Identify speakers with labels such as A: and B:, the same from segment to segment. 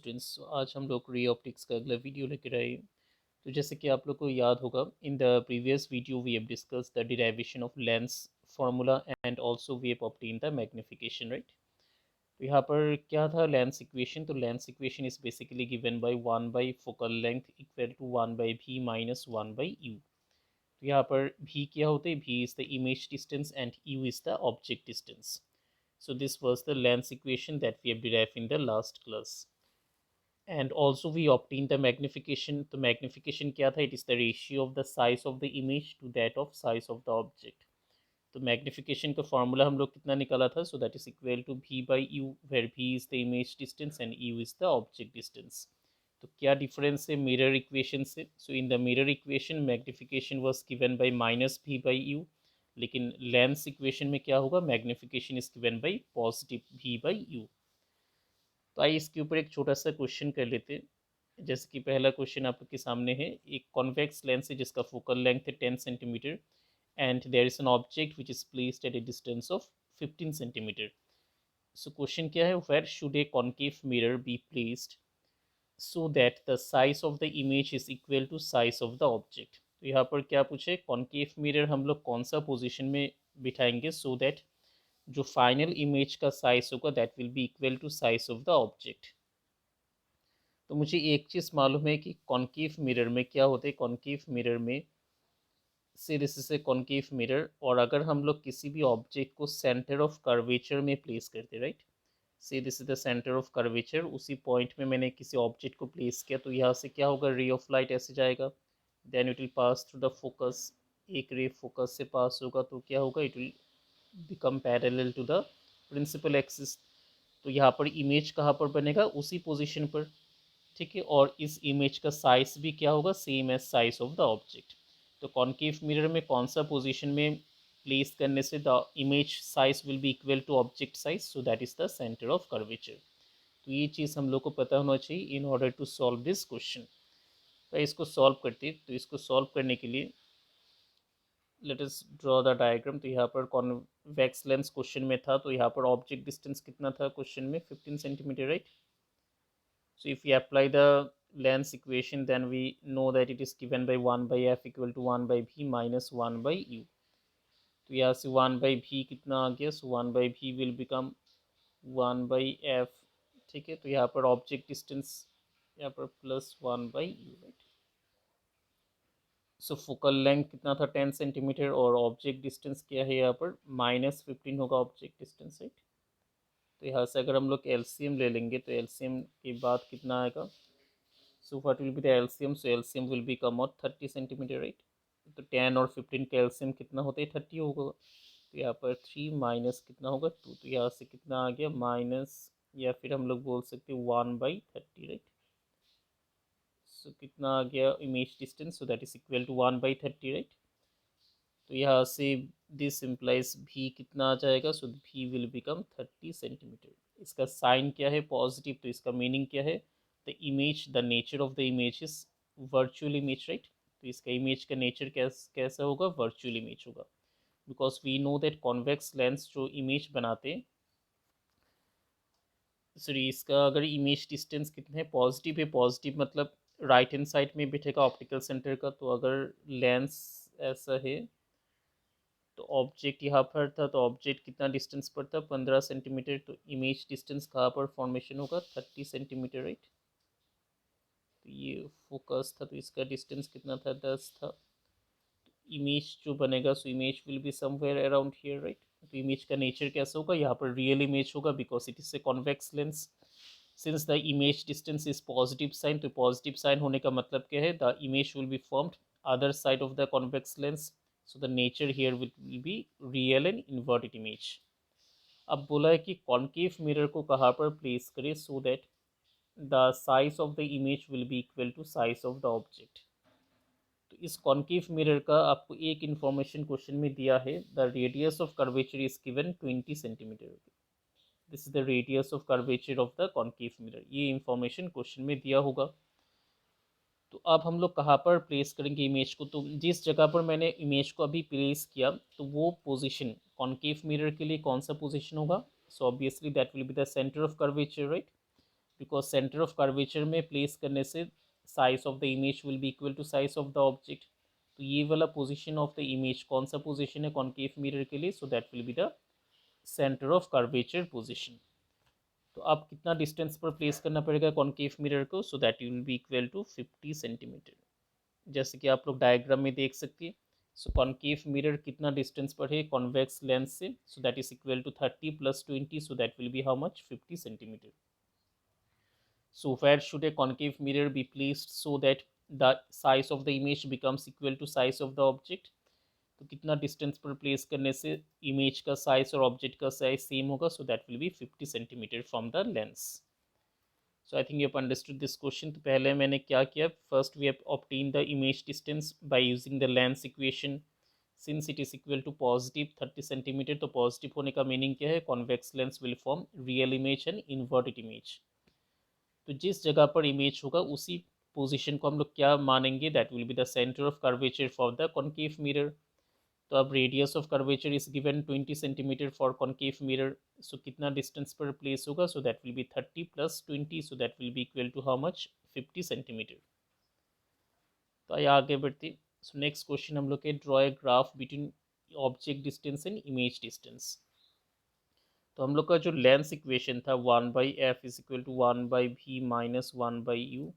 A: Students, आज हम लोग रे ऑप्टिक्स का अगला वीडियो लेकर आए। तो जैसे कि आप लोग को याद होगा, in the previous video we have discuss the derivation of lens formula and also we have obtain the magnification, right. तो यहाँ पर क्या था लेंस इक्वेशन, तो lens equation is basically given by 1 by focal length equal to 1 by v minus 1 by u. तो यहाँ पर भी क्या होते हैं, v is the image distance and u is the object distance. So this was the lens equation that we have derived in the last class. And also we obtained the magnification. तो magnification क्या था? It is the ratio of the size of the image to that of size of the object. तो magnification का formula हम लोग कितना निकाला था? So that is equal to v by u, where v is the image distance and u is the object distance. तो क्या difference है mirror equation से? So in the mirror equation magnification was given by minus v by u, लेकिन lens equation में क्या होगा? Magnification is given by positive v by u. तो आइए इसके ऊपर एक छोटा सा क्वेश्चन कर लेते हैं. जैसे कि पहला क्वेश्चन आप लोग के सामने है. एक कॉन्वेक्स लेंस है जिसका फोकल लेंथ है 10 centimetre and there is an object which is placed at a distance of 15 centimetre. So question क्या है? Where should a concave mirror be placed so that the size of the image is equal to size of the object. तो यहाँ पर क्या पूछे? Concave mirror हम लोग कौन सा पोजीशन में बिठाएंगे so that जो फाइनल इमेज का साइज होगा that will be equal to size of the object. तो मुझे एक चीज़ मालूम है कि कॉन्केव मिरर में क्या होता है. कॉन्केव मिरर में से this is A concave mirror, और अगर हम लोग किसी भी ऑब्जेक्ट को सेंटर ऑफ कर्वेचर में प्लेस करते, राइट, से this is the centre of curvature, उसी पॉइंट में मैंने किसी ऑब्जेक्ट को प्लेस किया, तो यहाँ से क्या होगा? रे ऑफ लाइट ऐसे जाएगा, then it will pass through the focus. एक रे फोकस से पास होगा तो क्या होगा? It will become parallel to the principal axis. तो यहाँ पर इमेज कहाँ पर बनेगा? उसी पोजीशन पर, ठीक है. और इस इमेज का साइज भी क्या होगा? Same as size of the object. तो कॉन्केव मिरर में कौन सा पोजीशन में प्लेस करने से the image size will be equal to object size, so that is the centre of curvature. तो ये चीज़ हम लोग को पता होना चाहिए in order to solve this question. तो इसको सॉल्व करते, तो इसको सॉल्व करने के लिए let us draw the diagram. तो यहाँ पर कॉन्वेक्स लेंस क्वेश्चन में था, तो यहाँ पर ऑब्जेक्ट डिस्टेंस कितना था क्वेश्चन में? 15 centimetre, right. So if we apply the lens equation, then we know that it is given by 1 by f equal to 1 by v minus 1 by u. तो यहाँ से 1 by v कितना आ गया? So 1 by v will become 1 by f, ठीक है. तो यहाँ पर ऑब्जेक्ट डिस्टेंस यहाँ पर plus 1 by u, right. So focal length कितना था? 10 सेंटीमीटर, और ऑब्जेक्ट डिस्टेंस क्या है यहाँ पर? -15 होगा ऑब्जेक्ट डिस्टेंस, राइट. तो यहाँ से अगर हम लोग एलसीएम ले लेंगे तो एलसीएम के बाद कितना आएगा? So what will be the LCM? So LCM will become out 30 centimetre, right. तो 10 और 15 का LCM कितना होता है? 30 होगा. तो यहाँ पर 3 माइनस कितना होगा? 2. तो यहाँ से कितना आ गया? माइनस, या फिर हम लोग बोल सकते हैं 1/30, राइट. सो कितना आ गया image distance? So that is equal to 1/30, right. तो यहाँ से दिस इम्प्लाइज भी कितना आ जाएगा? So v will become 30 centimetre. इसका साइन क्या है? पॉजिटिव. तो इसका मीनिंग क्या है? The image, the nature of the image is virtual image, right. तो इसका इमेज का नेचर कैसा होगा? वर्चुअल इमेज होगा. Because we know that convex lens जो इमेज बनाते, सॉरी, इसका अगर इमेज डिस्टेंस कितना है? पॉजिटिव है. पॉजिटिव मतलब राइट हैंड साइड में बैठेगा ऑप्टिकल सेंटर का. तो अगर लेंस ऐसा है तो ऑब्जेक्ट यहाँ पर था, तो ऑब्जेक्ट कितना डिस्टेंस पर था? 15 सेंटीमीटर. तो इमेज डिस्टेंस कहाँ पर फॉर्मेशन होगा? 30 सेंटीमीटर, राइट. तो ये फोकस था, तो इसका डिस्टेंस कितना था? 10 था. तो इमेज जो बनेगा, so image will be somewhere around here, right. तो इमेज का नेचर कैसा होगा? यहाँ पर रियल इमेज होगा, because it is a convex lens. Since the image distance is positive sign, तो पॉजिटिव साइन होने का मतलब क्या है? The image will be formed other side of the convex lens. So the nature here will be real and inverted image. अब बोला है कि कॉन्केव मिरर को कहाँ पर प्लेस करें so that the size of the image will be equal to size of the object. तो इस कॉन्केव मिरर का आपको एक इंफॉर्मेशन क्वेश्चन में दिया है. The radius of curvature is given 20 centimetre. This is the radius of curvature of the concave mirror. ये information question में दिया होगा. तो अब हम लोग कहाँ पर प्लेस करेंगे इमेज को? तो जिस जगह पर मैंने इमेज को अभी प्लेस किया, तो वो पोजीशन कॉन्केव मिरर के लिए कौन सा पोजीशन होगा? So obviously that will be the centre of curvature, right. Because centre of curvature में प्लेस करने से size of the image will be equal to size of the object. तो ये वाला पोजीशन ऑफ द इमेज कौन सा position है concave mirror के लिए, सो that will be the centre of curvature position. तो अब कितना डिस्टेंस पर प्लेस करना पड़ेगा कॉन्केव मिरर को, so that will be equal to 50 centimetre. जैसे कि आप लोग डायग्राम में देख सकते हैं। सो कॉन्केव मिरर कितना डिस्टेंस पर है कॉन्वेक्स लेंस से, so that is equal to 30 + 20, so that will be how much, 50 centimetre. So where should a concave mirror be placed so that the size of the image becomes equal to size of the object? तो कितना distance पर place करने से image का size और object का size same होगा, so that will be 50 centimetre from the lens. So I think you have understood this question. तो पहले मैंने क्या किया, first we have obtain the image distance by using the lens equation. Since it is equal to positive 30 centimetre, तो positive होने का meaning क्या है, convex lens will form real image and inverted image. तो जिस जगह पर इमेज होगा उसी पोजीशन को हम लोग क्या मानेंगे, that will be the centre of curvature for the concave mirror. तो अब radius of curvature is given 20 centimetre for concave mirror. So कितना डिस्टेंस पर प्लेस होगा, so that will be 30 + 20, so that will be equal to how much, 50 centimetre. तो आइए आगे बढ़ते। So next question हम लोग के, draw a graph between object distance and image distance. तो हम लोग का जो लेंस इक्वेशन था 1/f is equal to 1/v minus 1/u।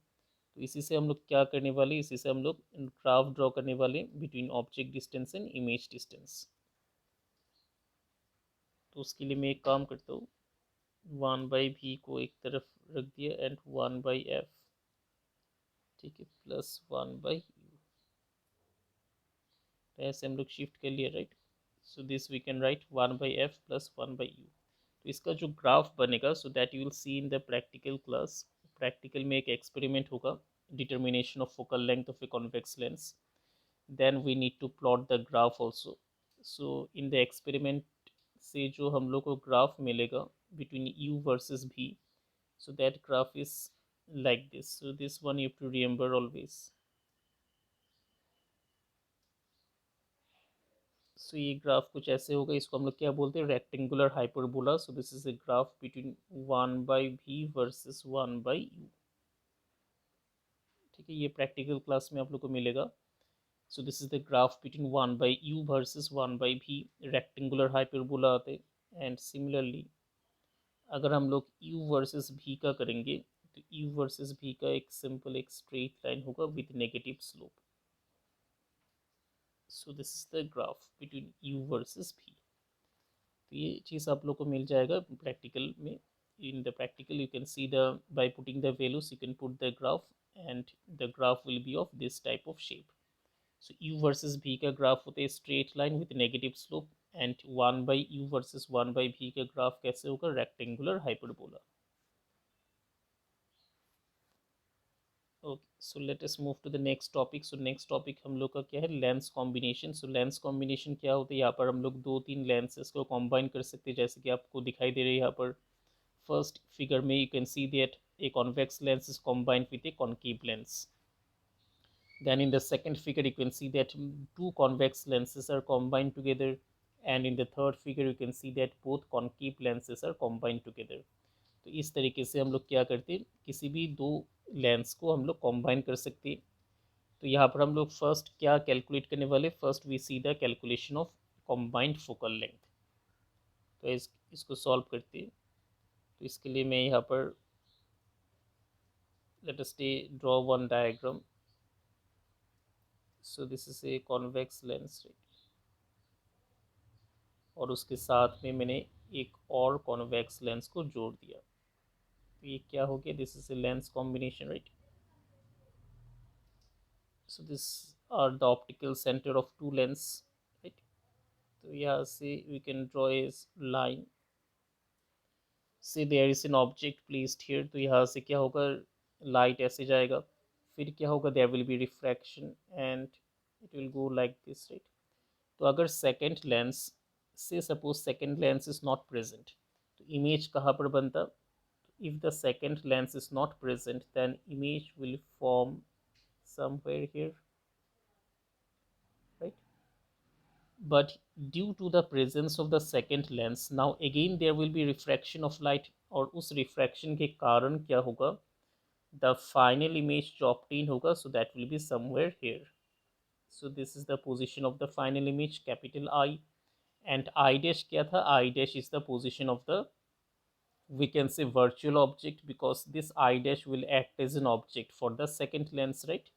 A: तो इसी से हम लोग क्या करने वाले, इसी से हम लोग ग्राफ ड्रॉ करने वाले between object distance and image distance. तो उसके लिए मैं एक काम करता हूँ, 1/v को एक तरफ रख दिया एंड 1/f, ठीक है, प्लस 1/u। तो ऐसे हम लोग शिफ्ट कर लिए, right. So this we can write 1/f plus 1/u। तो इसका जो ग्राफ बनेगा, so that you will see in the practical class. Practical में एक एक्सपेरिमेंट होगा, determination of focal length of a convex lens, then we need to plot the graph also. So in the experiment से जो हम लोग को graph मिलेगा between u versus v, so that graph is like this. So this one you have to remember always. सो ये graph कुछ ऐसे होगा, इसको हम लोग क्या बोलते हैं, rectangular hyperbola. So this is a graph between 1/v versus 1/u, ठीक है। ये प्रैक्टिकल क्लास में आप लोग को मिलेगा। सो this is the graph between 1/u versus 1/v, rectangular hyperbola आते। एंड सिमिलरली अगर हम लोग u वर्सेस v का करेंगे, तो u वर्सेस v का एक सिंपल एक स्ट्रेट लाइन होगा with negative slope. So this is the graph between u versus v। तो ये चीज़ आप लोग को मिल जाएगा प्रैक्टिकल में। In the practical you can see the, by putting the values you can put the graph and the graph will be of this type of shape. So u versus v का graph होता है straight line with negative slope, and 1/u versus 1/v का graph कैसे होगा, rectangular hyperbola. Okay, so let us move to the next topic. So next topic हम लोग का क्या है, lens combination. So lens combination क्या होता है, यहाँ पर हम लोग 2-3 लेंसेज को कॉम्बाइन कर सकते हैं, जैसे कि आपको दिखाई दे रही है यहाँ पर फर्स्ट फिगर में। You can see that a convex lens is combined with a concave lens. Then in the second figure you can see that two convex lenses are combined together, and in the third figure you can see that both concave lenses are combined together. तो इस तरीके से हम लोग क्या करते हैं, किसी भी दो लेंस को हम लोग कॉम्बाइन कर सकते हैं। तो यहाँ पर हम लोग फर्स्ट क्या कैलकुलेट करने वाले, first we see the calculation of combined focal length. तो इसको सॉल्व करते हैं। तो इसके लिए मैं यहाँ पर let us draw one diagram. So this is a convex lens, right? और उसके साथ में मैंने एक और कॉन्वेक्स लेंस को जोड़ दिया। तो ये क्या हो गया, this is a lens combination, right. So this are the optical centre of two lens, right. तो यहाँ से we can draw a line, say there is an object placed here. तो यहाँ से क्या होगा, लाइट ऐसे जाएगा, फिर क्या होगा, there will be refraction and it will go like this, right. तो अगर सेकेंड लेंस से suppose second lens is not present, तो इमेज कहाँ पर बनता, if the second lens is not present then image will form somewhere here, right? But due to the presence of the second lens, now again there will be refraction of light, और उस refraction के कारण क्या होगा, the final image जो obtain होगा, so that will be somewhere here. So this is the position of the final image capital I. And I dash क्या था, I dash is the position of the, we can say, virtual object, because this I dash will act as an object for the second lens, right?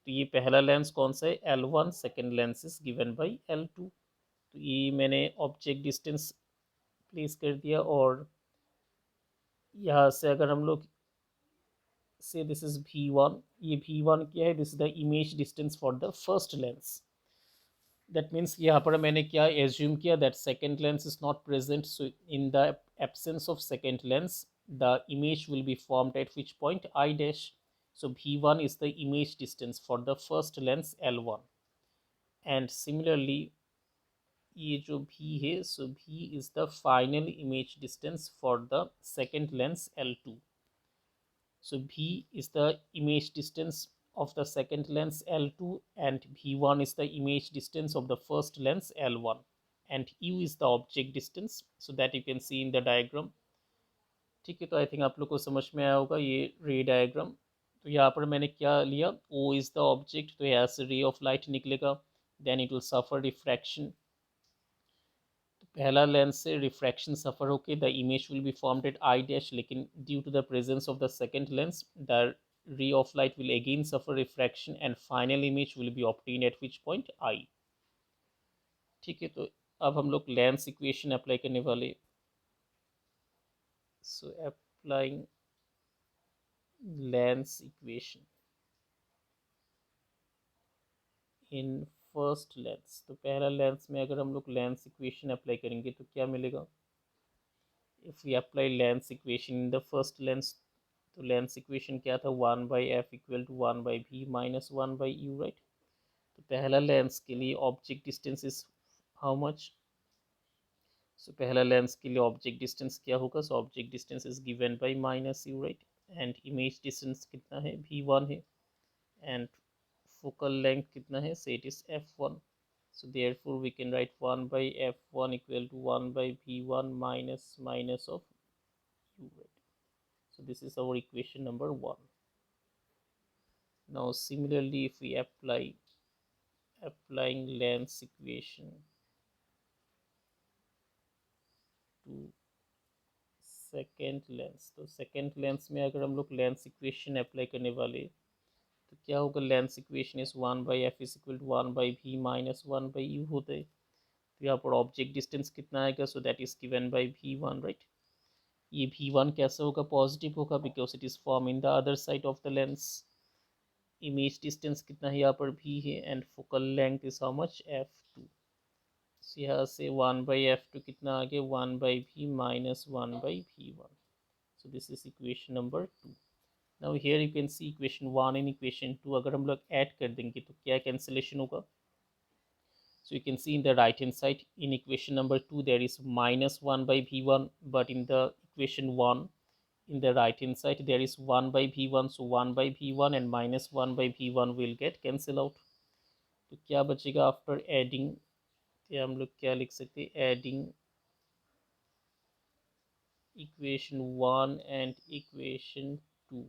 A: तो ये पहला lens कौन सा है, L1, second lens is given by L2. तो ये मैंने object distance place कर दिया, और यहाँ से अगर हम लोग से दिस इज V1, ये V1 क्या है, this is the image distance for the first lens. That means यहाँ पर मैंने क्या एज्यूम किया, that second lens is not present, so in the absence of second lens the image will be formed at which point, I dash. So V1 is the image distance for the first lens L1. And similarly, ये जो V है, so V is the final image distance for the second lens L2. So V is the image distance of the second lens L2, and V1 is the image distance of the first lens L1, and U is the object distance, so that you can see in the diagram. ठीक है, तो I think आप लोग को समझ में आया होगा ये रे डायग्राम. तो यहाँ पर मैंने क्या लिया, O इज़ द ऑब्जेक्ट, तो यहाँ से रे ऑफ लाइट निकलेगा, then it will suffer refraction. तो पहला लेंस से रिफ्रैक्शन सफ़र होके the image will be formed at I dash, लेकिन due to the presence of the second lens the ray of light will again suffer refraction, and final image will be obtain at which point I. ठीक है, तो अब हम लोग lens equation apply करने वाले. So applying lens equation in first lens. तो पहला लेंस में अगर हम लोग लेंस इक्वेशन अप्लाई करेंगे तो क्या मिलेगा, if we apply lens equation in the first lens, तो लेंस इक्वेशन क्या था, 1/f equal to 1/v minus 1/u, right. तो पहला लेंस के लिए object distance is how much, so पहला लेंस के लिए ऑब्जेक्ट डिस्टेंस क्या होगा, so object distance is given by minus u, right. And image distance कितना है, V1 है, एंड फोकल लेंथ कितना है, से it is f1. So therefore we can write 1 by f1 equal to 1 by v1 minus of u, right. So this is our equation number 1. Now similarly, if we applying length equation to second lens, तो second lens में अगर हम लोग length equation apply करने वाले तो क्या होगा, length equation is 1 by f is equal to 1 by v minus 1 by u होता है. तो यहाँ पर ऑब्जेक्ट डिस्टेंस कितना आएगा, सो that is given by V1, right. ये V1 कैसे होगा, पॉजिटिव होगा, because it is form in the other side of the lens. Image distance कितना है यहाँ पर V है, and focal length is how much, f2. so यहाँ से 1/f2 कितना आ गया, 1/v minus 1/v1. so this is equation number 2. now here you can see equation 1 and equation 2 अगर हम लोग ऐड कर देंगे तो क्या कैंसिलेशन होगा. So you can see in the right hand side in equation number 2 there is minus 1 by V1, but in the equation 1 in the right hand side there is 1 by V1, so 1 by V1 and minus 1 by V1 will get cancel out. तो क्या बचेगा after adding, क्या हम लोग क्या लिख सकते हैं, एडिंग इक्वेशन 1 एंड इक्वेशन 2.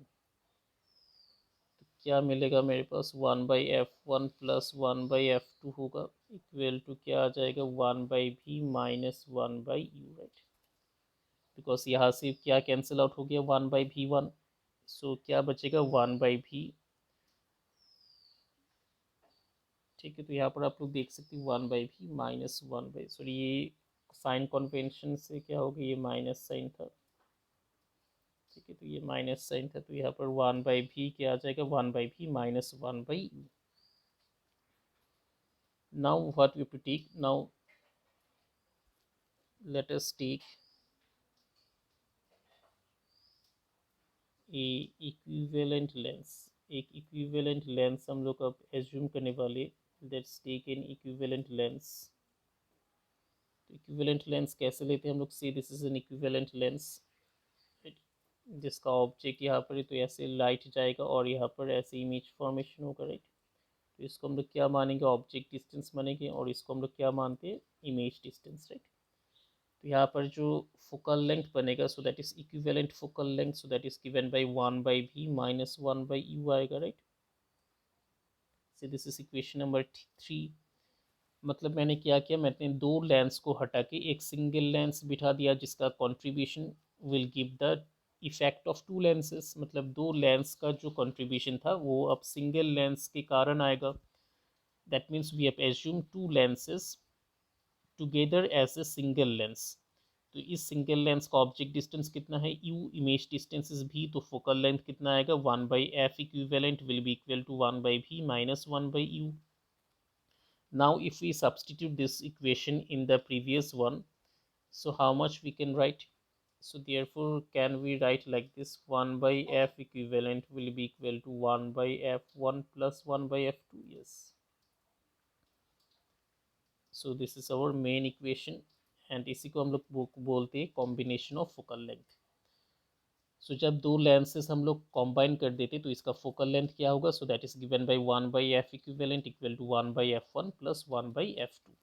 A: क्या मिलेगा मेरे पास, 1/f1 प्लस 1/f2 होगा इक्वल टू क्या आ जाएगा, 1/v minus 1/u, right. Because यहाँ से क्या कैंसिल आउट हो गया, 1/v1, सो क्या बचेगा 1/v. ठीक है, तो यहाँ पर आप लोग देख सकते हैं 1/v माइनस 1/, सॉरी ये साइन कन्वेंशन से क्या हो गया, ये माइनस साइन था. ठीक है, तो ये माइनस साइन था, तो यहाँ पर 1/v क्या आ जाएगा, 1/v minus 1/u. Now what we have to take, now let us take a equivalent lens. एक इक्विवेलेंट लेंस हम लोग अब एज्यूम करने वाले. Let's take an equivalent lens. तो इक्विवेलेंट लेंस कैसे लेते हैं हम लोग, so this is an equivalent lens जिसका ऑब्जेक्ट यहाँ पर है, तो ऐसे लाइट जाएगा और यहाँ पर ऐसे इमेज फॉर्मेशन होगा, राइट. तो इसको हम लोग क्या मानेंगे, ऑब्जेक्ट डिस्टेंस मानेंगे, और इसको हम लोग क्या मानते हैं, इमेज डिस्टेंस, राइट. तो यहाँ पर जो फोकल लेंथ बनेगा, so that is equivalent focal length, so that is given bye 1/v minus 1/u आएगा, right. So this is equation number 3। मतलब मैंने क्या किया, मैंने दो लेंस को हटा के एक सिंगल लेंस बिठा दिया जिसका contribution will give the effect of to lenses. मतलब दो लेंस का जो कंट्रीब्यूशन था वो अब सिंगल लेंस के कारण आएगा। That means we have assume two lenses together as a single lens. तो इस सिंगल लेंस का ऑब्जेक्ट डिस्टेंस कितना है, यू, इमेज डिस्टेंस इज भी, तो फोकल लेंथ कितना आएगा, 1/f equivalent will be equal to 1/v minus 1/u। Now if we substitute this equation in the previous one, so how much we can write? So therefore can we write like this, 1 by f equivalent will be equal to 1 by f1 plus 1 by f2, yes. So this is our main equation and इसी को हम लोग बोलते हैं combination of focal length. सो जब दो lenses हम लोग कॉम्बाइन कर देते तो इसका फोकल लेंथ क्या होगा, so that is given by 1 by f equivalent equal to 1 by f1 plus 1 by f2।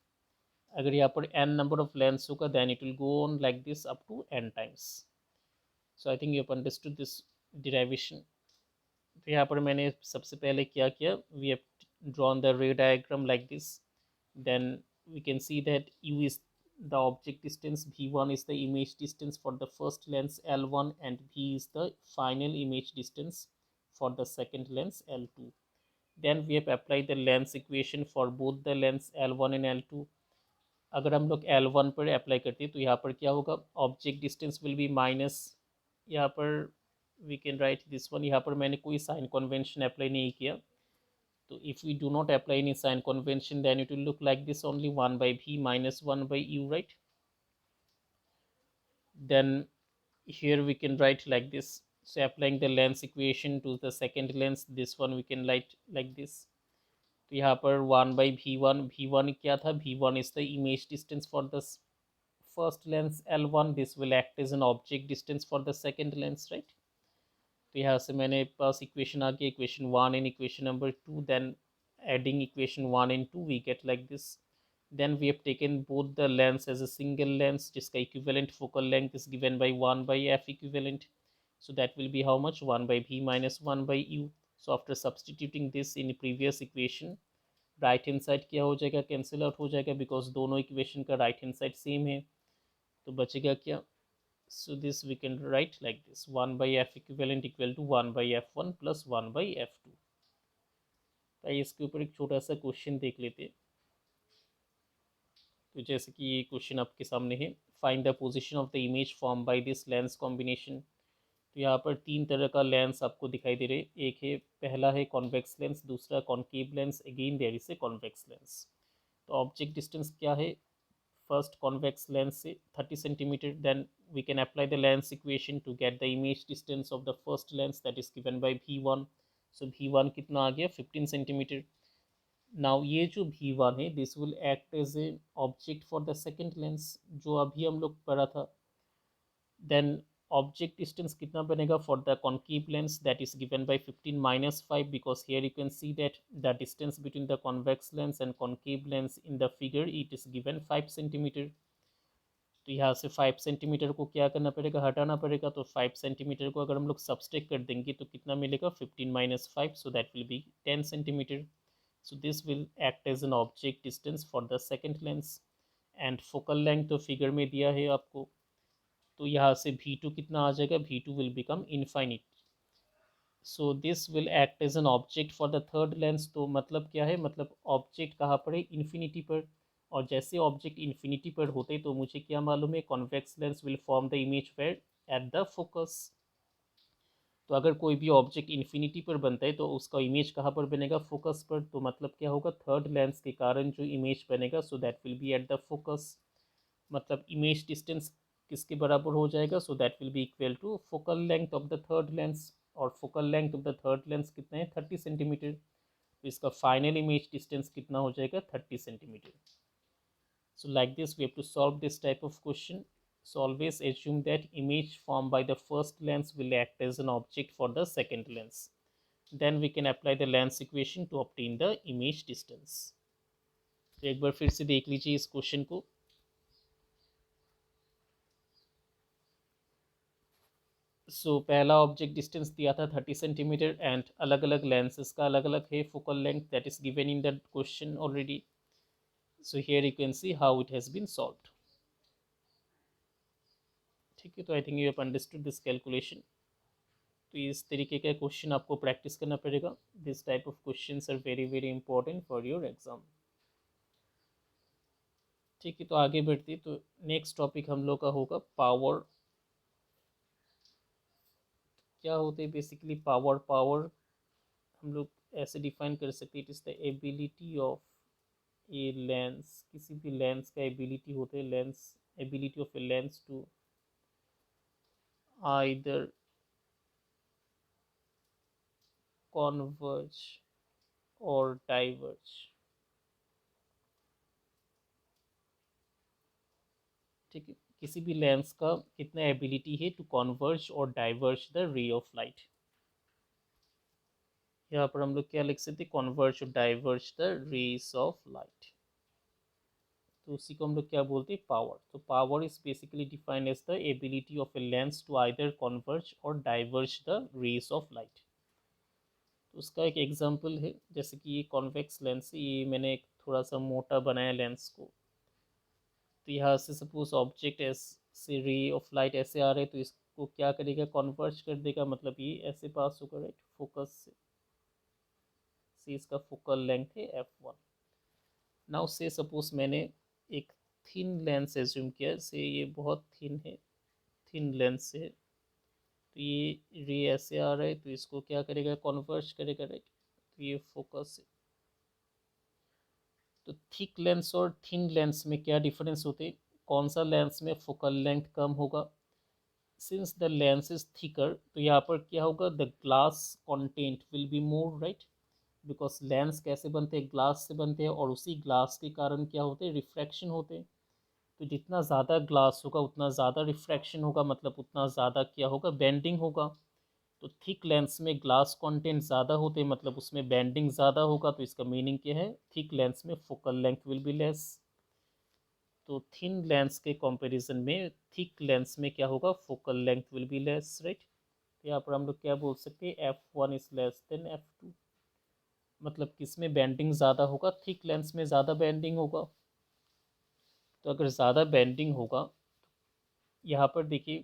A: अगर यहाँ पर n नंबर ऑफ लेंस होगा then it will go on like this up to n times. So I think you have understood this derivation. तो यहाँ पर मैंने सबसे पहले क्या किया, we have drawn the ray diagram like this, then we can see that u is the object distance, v1 is the image distance for the first lens l1, and v is the final image distance for the second lens l2. Then we have applied the lens equation for both the lens l1 and l2। अगर हम लोग L1 पर apply करते हैं तो यहाँ पर क्या होगा, object distance will be minus, यहाँ पर we can write this one. यहाँ पर मैंने कोई साइन कन्वेंशन अप्लाई नहीं किया, तो if we do not apply any sign convention then it will look like this only, 1/v minus 1/u, right. then here we can write like this, so applying the lens equation to the second lens, this one we can write like this। तो यहाँ पर 1/v1 क्या था, v1 is the image distance for the first lens L1, this will act as an object distance for the second lens, right। तो यहाँ से मैंने पास equation आ गया, equation 1 and equation number 2, then adding equation 1 and 2 we get like this। then we have taken both the lens as a single lens जिसका equivalent focal length is given by 1 by f equivalent, so that will be how much, 1 by v minus 1 by u। so after substituting this in previous equation, right hand side क्या हो जाएगा, cancel out हो जाएगा because दोनों equation का right hand side same है। तो बचेगा क्या, so this we can write like this, 1 by f equivalent equal to 1 by f1 plus 1 by f2। तो इसके ऊपर एक छोटा सा क्वेश्चन देख लेते हैं। तो जैसे कि ये क्वेश्चन आपके सामने है, find the position of the image form by this lens combination. तो यहाँ पर तीन तरह का लेंस आपको दिखाई दे रहे, एक है, पहला है कॉन्वेक्स लेंस, दूसरा concave lens, again there is a convex lens. तो ऑब्जेक्ट डिस्टेंस क्या है, first convex lens से 30 centimeter, then we can apply the lens equation to get the image distance of the first lens, that is given by v1। so v1 कितना आ गया, 15 centimeter। now ये जो v1 है this will act as a object for the second lens जो अभी हम लोग पढ़ा था। then object distance कितना बनेगा for the concave lens, that is given by 15 minus 5, because here you can see that the distance between the convex lens and concave lens in the figure it is given 5 centimeter। तो यहाँ से 5 centimetre को क्या करना पड़ेगा, हटाना पड़ेगा। तो 5 सेंटीमीटर को अगर हम लोग सब्सट्रैक्ट कर देंगे तो कितना मिलेगा, 15 minus 5, so that will be 10 centimetre. So this will act as an object distance for the second lens. And focal length तो फिगर में दिया है आपको, तो यहाँ से V2 कितना आ जाएगा, V2 will become infinite. So this will act as an object for the third lens. तो मतलब क्या है, मतलब ऑब्जेक्ट कहाँ पर है, इन्फिनिटी पर। और जैसे ऑब्जेक्ट इन्फिनिटी पर होते तो मुझे क्या मालूम है, convex lens will form the image where at the focus. तो अगर कोई भी ऑब्जेक्ट इन्फिनिटी पर बनता है तो उसका इमेज कहाँ पर बनेगा, फोकस पर। तो मतलब क्या होगा, थर्ड लेंस के कारण जो इमेज बनेगा so that will be at the focus. मतलब इमेज डिस्टेंस किसके बराबर हो जाएगा, so that will be equal to focal length of the third lens. और focal length of the third lens कितना है, 30 सेंटीमीटर। तो इसका फाइनल इमेज डिस्टेंस कितना हो जाएगा, 30 centimetre. So like this we have to solve this type of question। So always assume that image formed by the first lens will act as an object for the second lens। then we can apply the lens equation to obtain the image distance। तो एक बार फिर से देख लीजिए इस question को। सो पहला object distance दिया था 30 सेंटीमीटर एंड अलग अलग लेंसेज का अलग अलग है focal length that is given in the question already. So here you can see how it has been solved. ठीक है, तो I think you have understood this calculation. तो इस तरीके का क्वेश्चन आपको प्रैक्टिस करना पड़ेगा. This type of question are very very important for your exam. ठीक है, तो आगे बढ़ते. तो नेक्स्ट टॉपिक हम लोग का होगा पावर. क्या होते हैं बेसिकली पावर? पावर हम लोग ऐसे डिफाइन कर सकते हैं, it is the ability of a lens. किसी भी लेंस का एबिलिटी होते हैं, lens ability of a lens to either converge और डाइवर्ज. ठीक है, किसी भी लेंस का कितना एबिलिटी है टू कॉन्वर्ज और diverge the ray of light. यहाँ पर हम लोग क्या लिख सकते हैं? कॉन्वर्ज और diverge the rays of light. तो उसी को हम लोग क्या बोलते हैं? पावर. तो power is basically defined as the ability of a lens to either converge और diverge the rays of light. तो उसका एक एग्जांपल है, जैसे कि ये कॉन्वेक्स लेंस है, ये मैंने एक थोड़ा सा मोटा बनाया लेंस को. तो यहाँ से सपोज ऑब्जेक्ट ऐसे रे ऑफ लाइट ऐसे आ रहे हैं, तो इसको क्या करेगा? कॉन्वर्ज कर देगा, मतलब ये ऐसे पास होगा राइट फोकस से इसका फोकल लेंथ है f1. नाउ से सपोज मैंने एक थिन लेंस एज्यूम किया, से ये बहुत थिन है, थिन लेंस है, तो ये रे ऐसे आ रहा है, तो इसको क्या करेगा? कॉन्वर्ज करेगा राइट. तो ये फोकस है. तो थिक लेंस और थिन लेंस में क्या डिफरेंस होते हैं? कौन सा लेंस में फोकल लेंथ कम होगा? Since the lens is thicker, तो यहाँ पर क्या होगा? The glass content will be more right, because lens कैसे बनते हैं? ग्लास से बनते हैं, और उसी ग्लास के कारण क्या होते हैं? रिफ्रैक्शन होते हैं. तो जितना ज़्यादा ग्लास होगा उतना ज़्यादा रिफ्रैक्शन होगा, मतलब उतना ज़्यादा क्या होगा? बेंडिंग होगा. तो थिक लेंस में ग्लास कंटेंट ज़्यादा होते हैं, मतलब उसमें बेंडिंग ज़्यादा होगा. तो इसका मीनिंग क्या है? थिक लेंस में focal length will be less. तो थिन लेंस के कंपैरिजन में थिक लेंस में क्या होगा? Focal length will be less right. तो यहाँ पर हम लोग क्या बोल सकते हैं? f1 is less than f2. मतलब किस में बेंडिंग ज़्यादा होगा? थिक लेंस में ज़्यादा बेंडिंग होगा. तो अगर ज़्यादा बेंडिंग होगा, यहाँ पर देखिए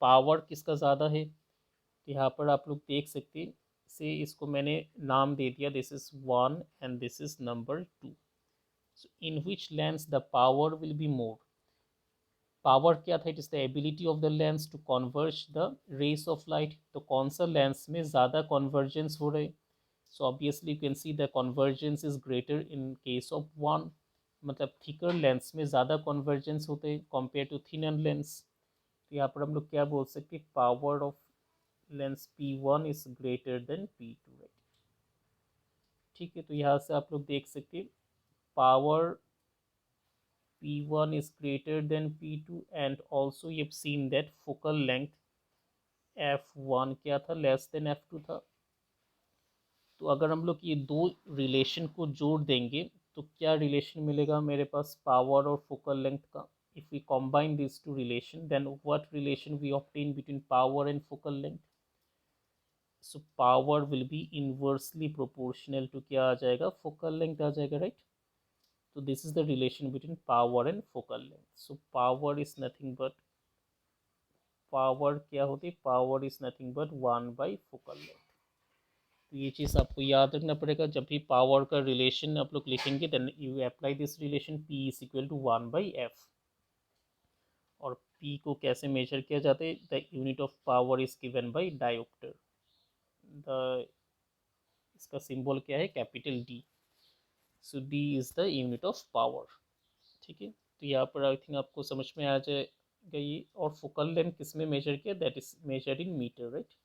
A: पावर किसका ज़्यादा है. तो यहाँ पर आप लोग देख सकते हैं, से इसको मैंने नाम दे दिया, this is 1 and this is number 2. So in which lens the power will be more. Power क्या था? It is the ability of the lens to converge the rays of light. तो कौन सा लेंस में ज़्यादा कॉन्वर्जेंस हो रहे? So obviously you can see the convergence is greater in case of 1. मतलब थिकर लेंस में ज़्यादा कॉन्वर्जेंस होते हैं कंपेयर टू थिनर लेंस. तो यहाँ पर हम लोग क्या बोल सकते हैं? Power of lens P1 is greater then P2 right. ठीक है, तो यहाँ से आप लोग देख सकते हैं power P1 is greater than P2 and also you've seen that focal length f1 क्या था? लेस देन f2 था. तो अगर हम लोग ये दो रिलेशन को जोड़ देंगे तो क्या रिलेशन मिलेगा मेरे पास पावर और फोकल लेंथ का? If we combine these two relation, then what relation we obtain between power and focal length? So power will be inversely proportional to क्या आ जाएगा? फोकल लेंथ आ जाएगा right. So this is the relation between power and focal length. So power is nothing but, power क्या होती है? Power is nothing but focal length. तो ये चीज़ आपको याद रखना पड़ेगा. जब भी पावर का रिलेशन आप लोग लिखेंगे then you apply this relation P is equal to 1/f. और P को कैसे मेजर किया जाता है? The unit of power is given by diopter. The इसका सिंबल क्या है? Capital D. So D is the unit of power. ठीक है, तो यहाँ पर आई थिंक आपको समझ में आ जाएगा ये. और फोकल लेंथ किस में मेजर किया? That is measured in metre right.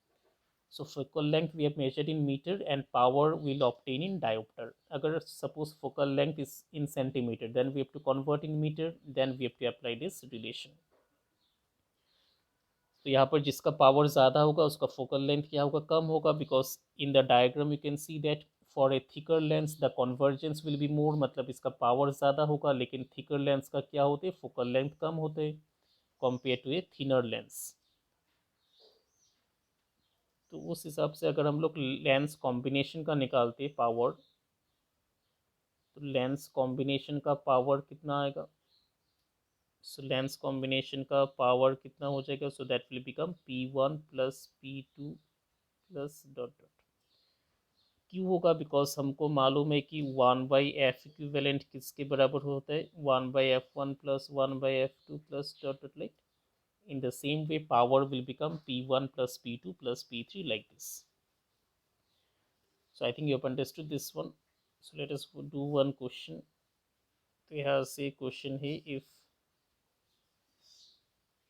A: So focal length we have measured in meter and power we'll obtain in diopter. Agar suppose focal length is in centimeter, then we have to convert in meter, then we have to apply this relation. तो यहाँ पर जिसका power ज़्यादा होगा उसका focal length क्या होगा? कम होगा, because in the diagram you can see that for a thicker lens the convergence will be मोर. मतलब इसका पावर ज़्यादा होगा, लेकिन थिकर लेंस का क्या होते हैं? फोकल लेंथ कम होते हैं compare to a thinner lens. तो उस हिसाब से अगर हम लोग लेंस कॉम्बिनेशन का निकालते पावर, तो लेंस कॉम्बिनेशन का पावर कितना आएगा? सो लेंस कॉम्बिनेशन का पावर कितना हो जाएगा? So that will become P1 plus P2 plus dot dot. क्यों होगा? बिकॉज हमको मालूम है कि 1/f इक्विवेलेंट किसके बराबर होता है? 1/f1 plus 1/f2 plus dot dot, like in the same way power will become P1 plus P2 plus P3 like this. So I think you have understood this one. So let us do one question. We have say question here, if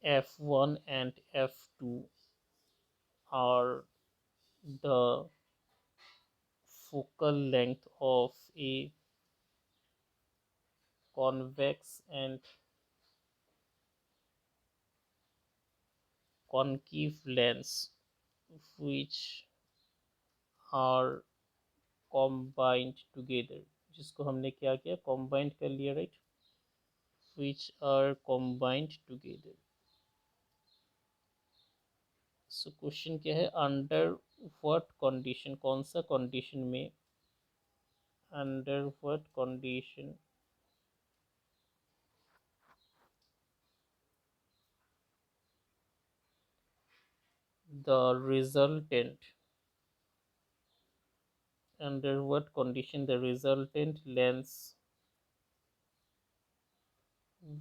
A: F1 and F2 are the focal length of a convex and concave lens which are combined together, जिसको हमने क्या किया? combined कर लिया, right? which are combined together. So question क्या है? Under what condition, कौन सा कंडीशन में, under what condition the resultant, under what condition the resultant lens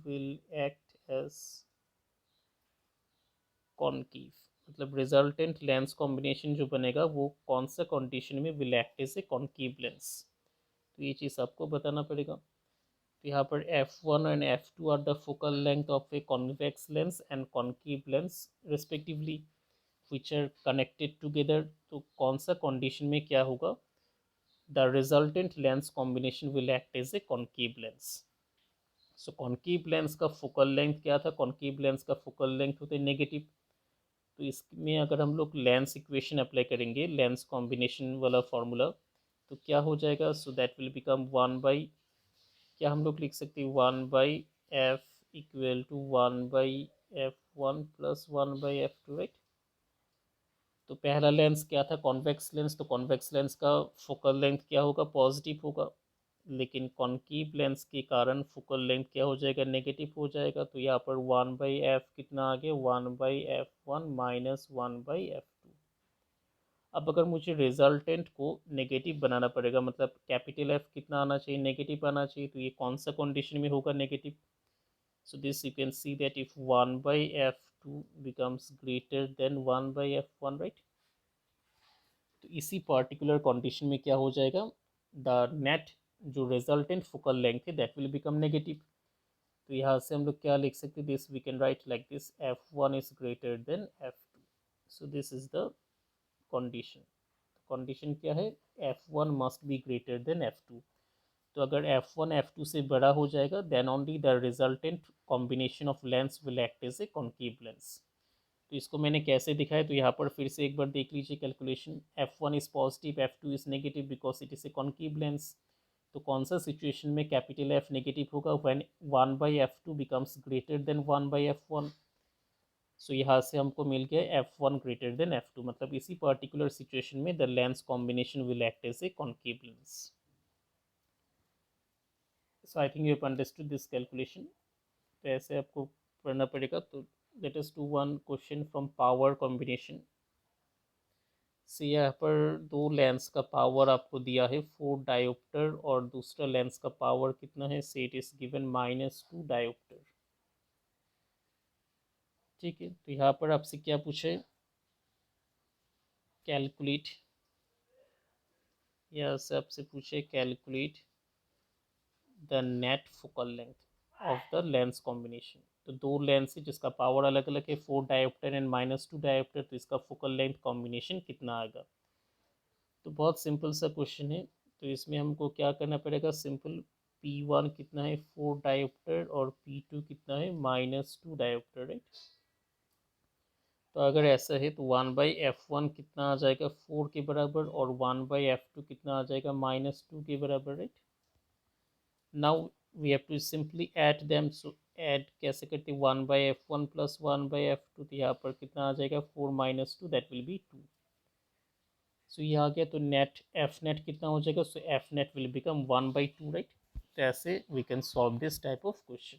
A: will act as concave, मतलब रिजल्टेंट लेंस कॉम्बिनेशन जो बनेगा वो कौन सा कंडीशन में will act as a concave lens, तो ये चीज़ आपको बताना पड़ेगा। तो यहाँ पर F1 and F2 are the focal length of a convex lens and concave lens respectively which are connected together, तो कौन सा कंडीशन में क्या होगा? The resultant lens combination will act as a concave lens. So concave lens का focal length क्या था? Concave lens का फोकल लेंथ होते नेगेटिव। तो इसमें अगर हम लोग लेंस इक्वेशन अप्लाई करेंगे, लेंस कॉम्बिनेशन वाला फॉर्मूला, तो क्या हो जाएगा? So that will become 1 by, क्या हम लोग लिख सकते हैं? 1/f equal to 1/f1 plus 1/f2, right? तो पहला लेंस क्या था? कॉन्वेक्स लेंस, तो कॉन्वेक्स लेंस का फोकल लेंथ क्या होगा? पॉजिटिव होगा, लेकिन कॉनकेव लेंस के कारण फोकल लेंथ क्या हो जाएगा? नेगेटिव हो जाएगा। तो यहाँ पर 1/f कितना आ गया? 1/f1 minus 1/f2। अब अगर मुझे रिजल्टेंट को नेगेटिव बनाना पड़ेगा, मतलब कैपिटल एफ कितना आना चाहिए? नेगेटिव आना चाहिए। तो ये कौन सा कंडीशन में होगा negative? So this you can see that if 1/f2 becomes greater than 1/f1, right? तो इसी पार्टिकुलर कंडीशन में क्या हो जाएगा? द नेट जो रिजल्टेंट फोकल लेंथ है दैट विल बिकम नेगेटिव। तो यहाँ से हम लोग क्या लिख सकते हैं? This we can write like this, F1 is greater than F2। So this is the condition. Condition क्या है? F1 must be greater than F2। तो अगर F1 F2 से बड़ा हो जाएगा then only the resultant combination of lens will act as a concave lens. तो इसको मैंने कैसे दिखाया? तो यहाँ पर फिर से एक बार देख लीजिए calculation. F1 is positive, F2 is negative because it is A concave lens. तो कौन सा सिचुएशन में कैपिटल F नेगेटिव होगा? When 1/f2 becomes greater than 1/f1। सो यहाँ से हमको मिल गया F1 ग्रेटर देन F2, मतलब इसी पर्टिकुलर सिचुएशन में the lens combination will act as a concave lens. So I think you have understood this calculation. तो ऐसे आपको पढ़ना पड़ेगा। तो let us do one question from power combination से। यहाँ पर दो लेंस का पावर आपको दिया है 4 डायोप्टर और दूसरा लेंस का पावर कितना है? से इट इज गिवन -2 डायोप्टर। ठीक है, तो यहाँ पर आपसे क्या पूछे? कैलकुलेट, यहाँ से आपसे पूछे calculate the net focal length of the lens combination. तो दो लेंस है जिसका पावर अलग अलग है, 4 डायोप्टर एंड -2 डायोप्टर, तो इसका फोकल लेंथ कॉम्बिनेशन कितना आएगा? तो बहुत सिंपल सा क्वेश्चन है। तो इसमें हमको क्या करना पड़ेगा? सिंपल, P1 कितना है? 4 डायोप्टर और P2 कितना है? -2 डायोप्टर, राइट? तो अगर ऐसा है तो 1/f1 कितना आ जाएगा? 4 के बराबर, और 1/f2 कितना आ जाएगा? -2 के बराबर, right? Now we have to simply add them. So add कैसे करते? 1/f1 प्लस 1/f2, तो यहाँ पर कितना आ जाएगा? 4 - 2 दैट विल बी 2। सो ये आ गया, तो नेट एफ नेट कितना हो जाएगा, so F net will become 1/2, right. तो ऐसे we can solve this type of question.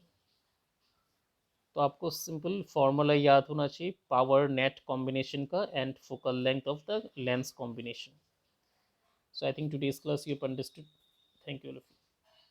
A: तो आपको सिंपल फॉर्मूला याद होना चाहिए पावर नेट कॉम्बिनेशन का and focal length of the lens combination. So I think today's class you understood. Thank you.